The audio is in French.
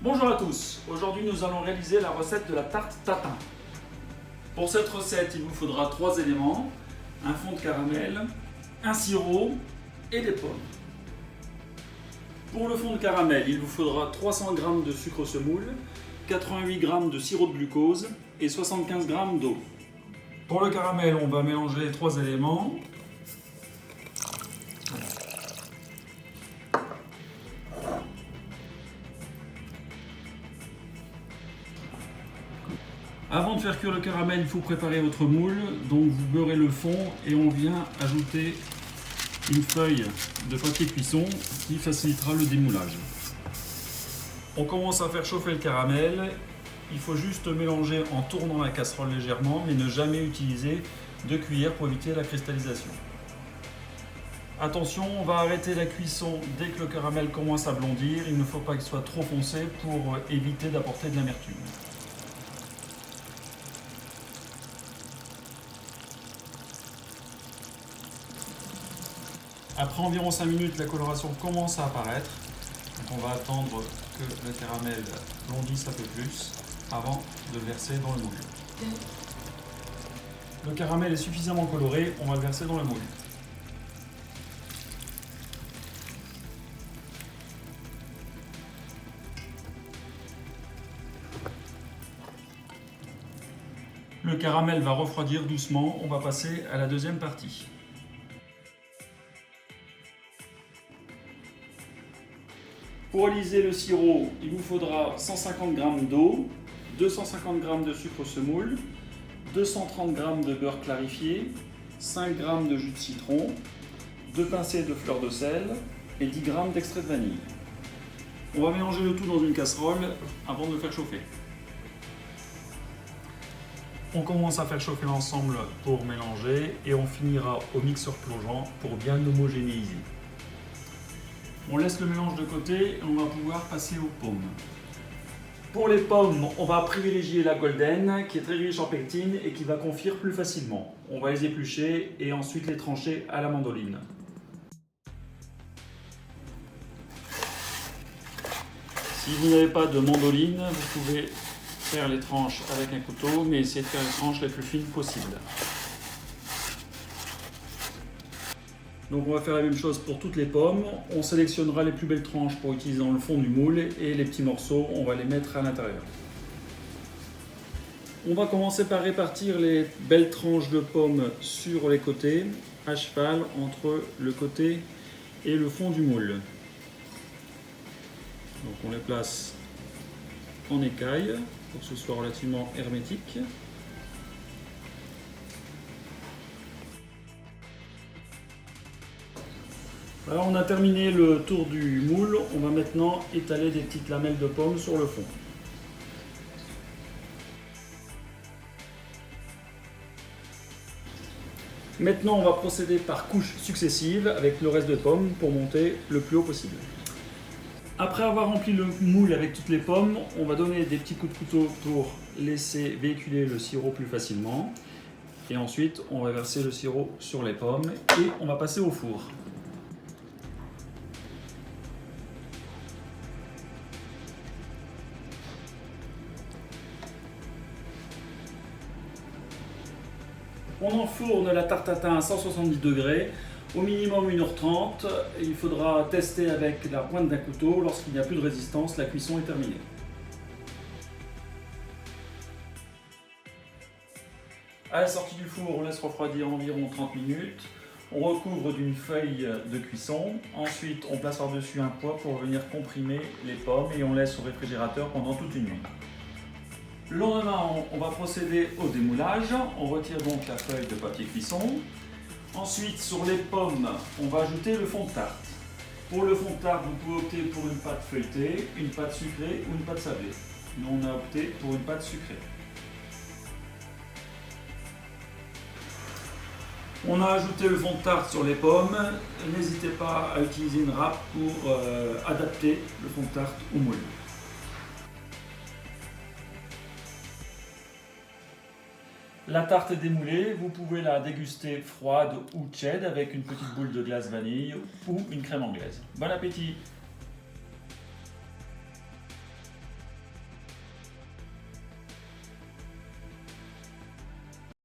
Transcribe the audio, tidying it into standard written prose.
Bonjour à tous, aujourd'hui nous allons réaliser la recette de la tarte tatin. Pour cette recette, il vous faudra 3 éléments, un fond de caramel, un sirop et des pommes. Pour le fond de caramel, il vous faudra 300 g de sucre semoule, 88 g de sirop de glucose et 75 g d'eau. Pour le caramel, on va mélanger les 3 éléments. Avant de faire cuire le caramel, il faut préparer votre moule. Donc vous beurrez le fond et on vient ajouter une feuille de papier cuisson qui facilitera le démoulage. On commence à faire chauffer le caramel. Il faut juste mélanger en tournant la casserole légèrement, mais ne jamais utiliser de cuillère pour éviter la cristallisation. Attention, on va arrêter la cuisson dès que le caramel commence à blondir. Il ne faut pas qu'il soit trop foncé pour éviter d'apporter de l'amertume. Après environ 5 minutes, la coloration commence à apparaître. Donc on va attendre que le caramel blondisse un peu plus avant de le verser dans le moule. Le caramel est suffisamment coloré, on va le verser dans le moule. Le caramel va refroidir doucement, on va passer à la deuxième partie. Pour réaliser le sirop, il vous faudra 150 g d'eau, 250 g de sucre semoule, 230 g de beurre clarifié, 5 g de jus de citron, 2 pincées de fleur de sel et 10 g d'extrait de vanille. On va mélanger le tout dans une casserole avant de le faire chauffer. On commence à faire chauffer l'ensemble pour mélanger et on finira au mixeur plongeant pour bien l'homogénéiser. On laisse le mélange de côté et on va pouvoir passer aux pommes. Pour les pommes, on va privilégier la golden qui est très riche en pectine et qui va confire plus facilement. On va les éplucher et ensuite les trancher à la mandoline. Si vous n'avez pas de mandoline, vous pouvez faire les tranches avec un couteau, mais essayez de faire les tranches les plus fines possibles. Donc on va faire la même chose pour toutes les pommes. On sélectionnera les plus belles tranches pour utiliser dans le fond du moule et les petits morceaux, on va les mettre à l'intérieur. On va commencer par répartir les belles tranches de pommes sur les côtés, à cheval entre le côté et le fond du moule. Donc on les place en écaille pour que ce soit relativement hermétique. Alors on a terminé le tour du moule, on va maintenant étaler des petites lamelles de pommes sur le fond. Maintenant on va procéder par couches successives avec le reste de pommes pour monter le plus haut possible. Après avoir rempli le moule avec toutes les pommes, on va donner des petits coups de couteau pour laisser véhiculer le sirop plus facilement. Et ensuite on va verser le sirop sur les pommes et on va passer au four. On enfourne la tarte tatin à 170 degrés, au minimum 1h30. Il faudra tester avec la pointe d'un couteau. Lorsqu'il n'y a plus de résistance, la cuisson est terminée. À la sortie du four, on laisse refroidir environ 30 minutes. On recouvre d'une feuille de cuisson. Ensuite, on place par-dessus un poêle pour venir comprimer les pommes et on laisse au réfrigérateur pendant toute une nuit. Le lendemain, on va procéder au démoulage. On retire donc la feuille de papier cuisson. Ensuite, sur les pommes, on va ajouter le fond de tarte. Pour le fond de tarte, vous pouvez opter pour une pâte feuilletée, une pâte sucrée ou une pâte sablée. Nous, on a opté pour une pâte sucrée. On a ajouté le fond de tarte sur les pommes. N'hésitez pas à utiliser une râpe pour adapter le fond de tarte au moule. La tarte est démoulée, vous pouvez la déguster froide ou tiède avec une petite boule de glace vanille ou une crème anglaise. Bon appétit!